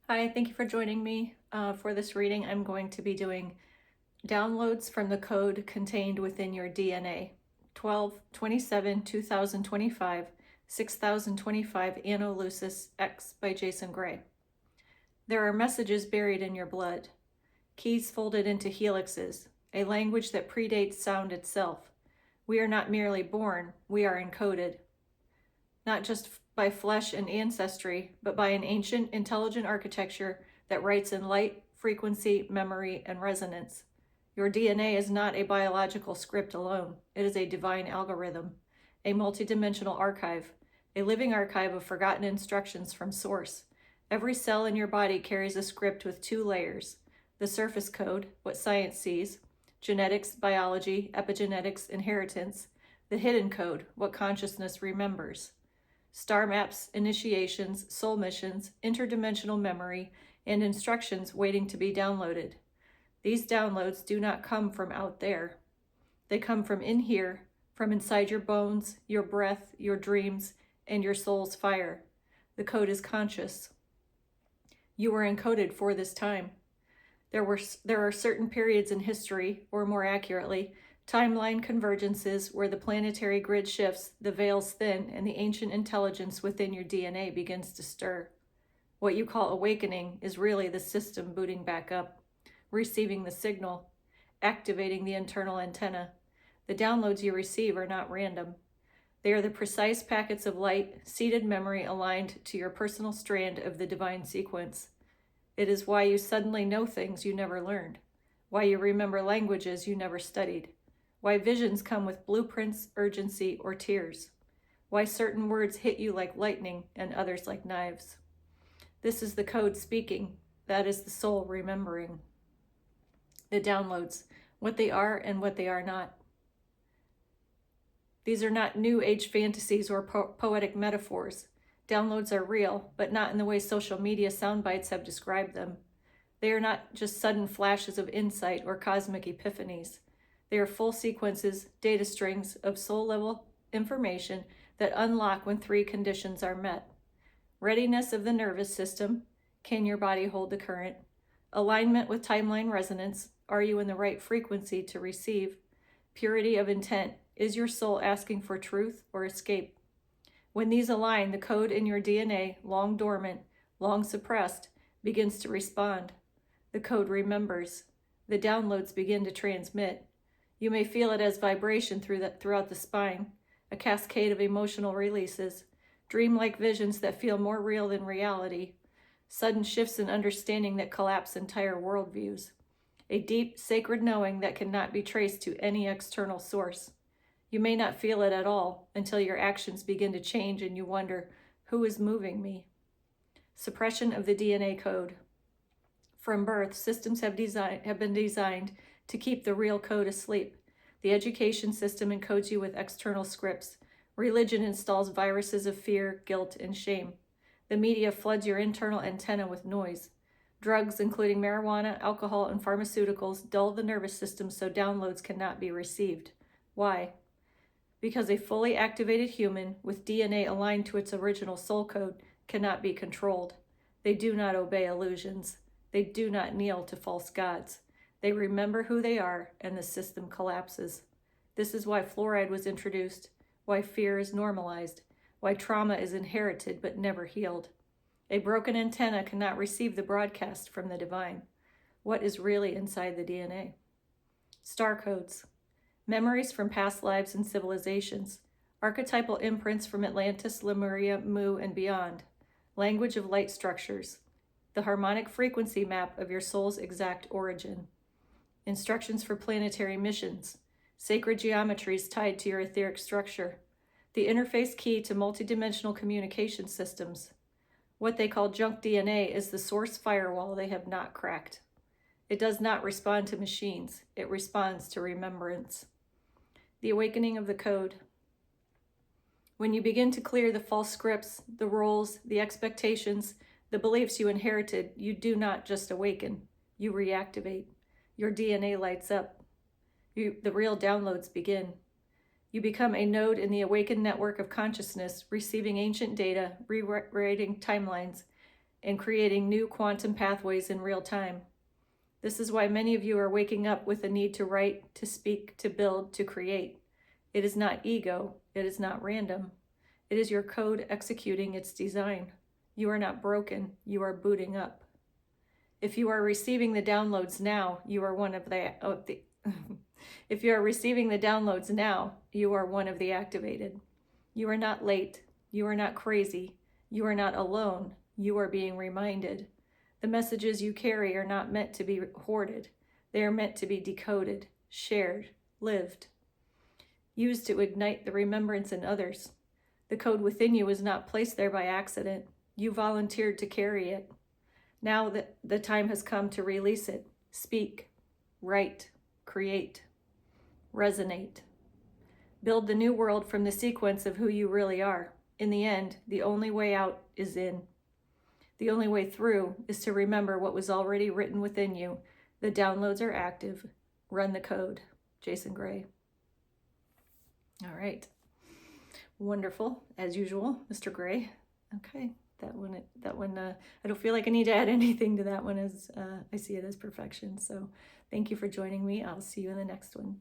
Hi, thank you for joining me. For this reading, I'm going to be doing downloads from the code contained within your DNA. 12/27/2025, 6025 Anno Lucis X by Jason Gray. There are messages buried in your blood, keys folded into helixes, a language that predates sound itself. We are not merely born, we are encoded. Not just by flesh and ancestry, but by an ancient, intelligent architecture that writes in light, frequency, memory, and resonance. Your DNA is not a biological script alone. It is a divine algorithm, a multidimensional archive, a living archive of forgotten instructions from source. Every cell in your body carries a script with two layers: the surface code, what science sees, genetics, biology, epigenetics, inheritance; the hidden code, what consciousness remembers. Star maps, initiations, soul missions, interdimensional memory, and instructions waiting to be downloaded. These downloads do not come from out there. They come from in here, from inside your bones, your breath, your dreams, and your soul's fire. The code is conscious. You were encoded for this time. There are certain periods in history, or more accurately, timeline convergences where the planetary grid shifts, the veils thin, and the ancient intelligence within your DNA begins to stir. What you call awakening is really the system booting back up, receiving the signal, activating the internal antenna. The downloads you receive are not random. They are the precise packets of light, seeded memory aligned to your personal strand of the divine sequence. It is why you suddenly know things you never learned, why you remember languages you never studied, why visions come with blueprints, urgency, or tears, why certain words hit you like lightning and others like knives. This is the code speaking. That is the soul remembering. The downloads, what they are and what they are not. These are not new age fantasies or poetic metaphors. Downloads are real, but not in the way social media sound bites have described them. They are not just sudden flashes of insight or cosmic epiphanies. They are full sequences, data strings of soul-level information that unlock when three conditions are met: readiness of the nervous system, can your body hold the current; alignment with timeline resonance, are you in the right frequency to receive; purity of intent, is your soul asking for truth or escape. When these align, the code in your DNA, long dormant, long suppressed, begins to respond. The code remembers. The downloads begin to transmit. You may feel it as vibration throughout the spine, a cascade of emotional releases, dreamlike visions that feel more real than reality, sudden shifts in understanding that collapse entire worldviews, a deep, sacred knowing that cannot be traced to any external source. You may not feel it at all until your actions begin to change and you wonder, who is moving me? Suppression of the DNA code. From birth, systems have been designed to keep the real code asleep. The education system encodes you with external scripts. Religion installs viruses of fear, guilt, and shame. The media floods your internal antenna with noise. Drugs, including marijuana, alcohol, and pharmaceuticals, dull the nervous system so downloads cannot be received. Why? Because a fully activated human with DNA aligned to its original soul code cannot be controlled. They do not obey illusions. They do not kneel to false gods. They remember who they are, and the system collapses. This is why fluoride was introduced, why fear is normalized, why trauma is inherited but never healed. A broken antenna cannot receive the broadcast from the divine. What is really inside the DNA? Star codes. Memories from past lives and civilizations, archetypal imprints from Atlantis, Lemuria, Mu, and beyond, language of light structures, the harmonic frequency map of your soul's exact origin, instructions for planetary missions, sacred geometries tied to your etheric structure, the interface key to multidimensional communication systems. What they call junk DNA is the source firewall they have not cracked. It does not respond to machines. It responds to remembrance. The awakening of the code. When you begin to clear the false scripts, the roles, the expectations, the beliefs you inherited, you do not just awaken, you reactivate. Your DNA lights up. The real downloads begin. You become a node in the awakened network of consciousness, receiving ancient data, rewriting timelines, and creating new quantum pathways in real time. This is why many of you are waking up with a need to write, to speak, to build, to create. It is not ego. It is not random. It is your code executing its design. You are not broken. You are booting up. If you are receiving the downloads now, you are one of the if you are receiving the downloads now, you are one of the activated. You are not late. You are not crazy. You are not alone. You are being reminded. The messages you carry are not meant to be hoarded. They are meant to be decoded, shared, lived, used to ignite the remembrance in others. The code within you is not placed there by accident. You volunteered to carry it. Now that the time has come to release it, speak, write, create, resonate. Build the new world from the sequence of who you really are. In the end, the only way out is in. The only way through is to remember what was already written within you. The downloads are active. Run the code. Jason Gray. All right. Wonderful, as usual, Mr. Gray. Okay, that one, I don't feel like I need to add anything to that one, as I see it as perfection. So thank you for joining me. I'll see you in the next one.